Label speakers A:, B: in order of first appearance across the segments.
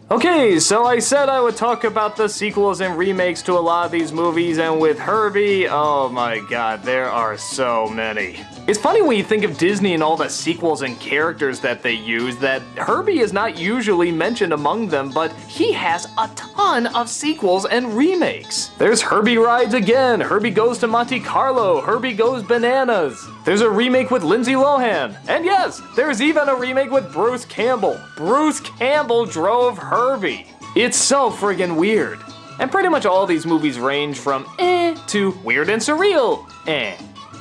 A: Okay, so I said I would talk about the sequels and remakes to a lot of these movies, and with Herbie, oh my god, there are so many. It's funny when you think of Disney and all the sequels and characters that they use that Herbie is not usually mentioned among them, but he has a ton of sequels and remakes. There's Herbie Rides Again, Herbie Goes to Monte Carlo, Herbie Goes Bananas. There's a remake with Lindsay Lohan. And yes, there's even a remake with Bruce Campbell. Bruce Campbell drove Herbie. It's so friggin' weird. And pretty much all these movies range from to weird and surreal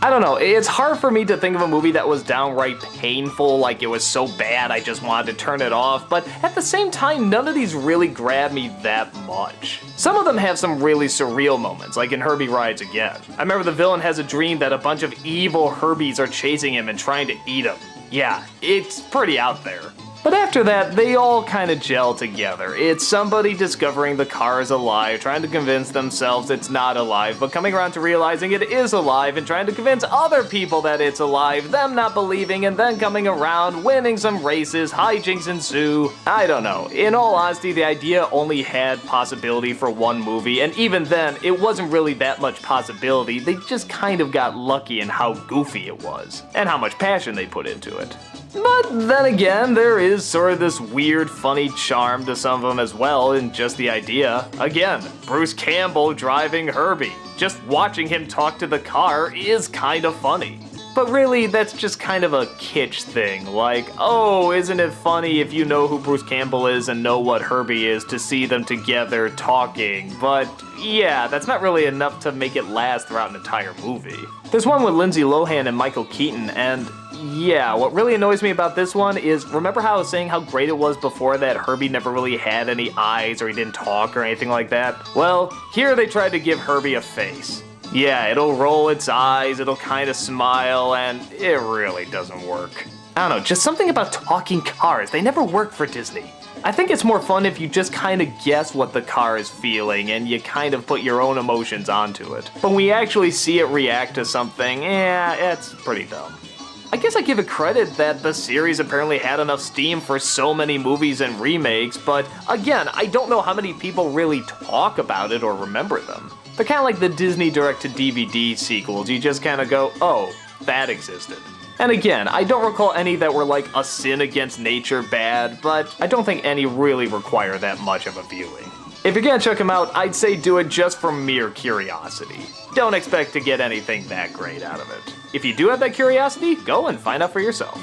A: I don't know, it's hard for me to think of a movie that was downright painful, like it was so bad I just wanted to turn it off, but at the same time, none of these really grab me that much. Some of them have some really surreal moments, like in Herbie Rides Again. I remember the villain has a dream that a bunch of evil Herbies are chasing him and trying to eat him. Yeah, it's pretty out there. But after that, they all kind of gel together. It's somebody discovering the car is alive, trying to convince themselves it's not alive, but coming around to realizing it is alive and trying to convince other people that it's alive, them not believing, and then coming around, winning some races, hijinks ensue. I don't know. In all honesty, the idea only had possibility for one movie, and even then, it wasn't really that much possibility. They just kind of got lucky in how goofy it was, and how much passion they put into it. But then again, there is sort of this weird, funny charm to some of them as well in just the idea. Again, Bruce Campbell driving Herbie. Just watching him talk to the car is kind of funny. But really, that's just kind of a kitsch thing, like, oh, isn't it funny if you know who Bruce Campbell is and know what Herbie is to see them together talking, but yeah, that's not really enough to make it last throughout an entire movie. There's one with Lindsay Lohan and Michael Keaton, and yeah, what really annoys me about this one is, remember how I was saying how great it was before that Herbie never really had any eyes or he didn't talk or anything like that? Well, here they tried to give Herbie a face. Yeah, it'll roll its eyes, it'll kind of smile, and it really doesn't work. I don't know, just something about talking cars, they never work for Disney. I think it's more fun if you just kind of guess what the car is feeling and you kind of put your own emotions onto it. But when we actually see it react to something, it's pretty dumb. I guess I give it credit that the series apparently had enough steam for so many movies and remakes, but again, I don't know how many people really talk about it or remember them. They're kind of like the Disney direct-to-DVD sequels, you just kind of go, oh, that existed. And again, I don't recall any that were like a sin against nature bad, but I don't think any really require that much of a viewing. If you're gonna check them out, I'd say do it just for mere curiosity. Don't expect to get anything that great out of it. If you do have that curiosity, go and find out for yourself.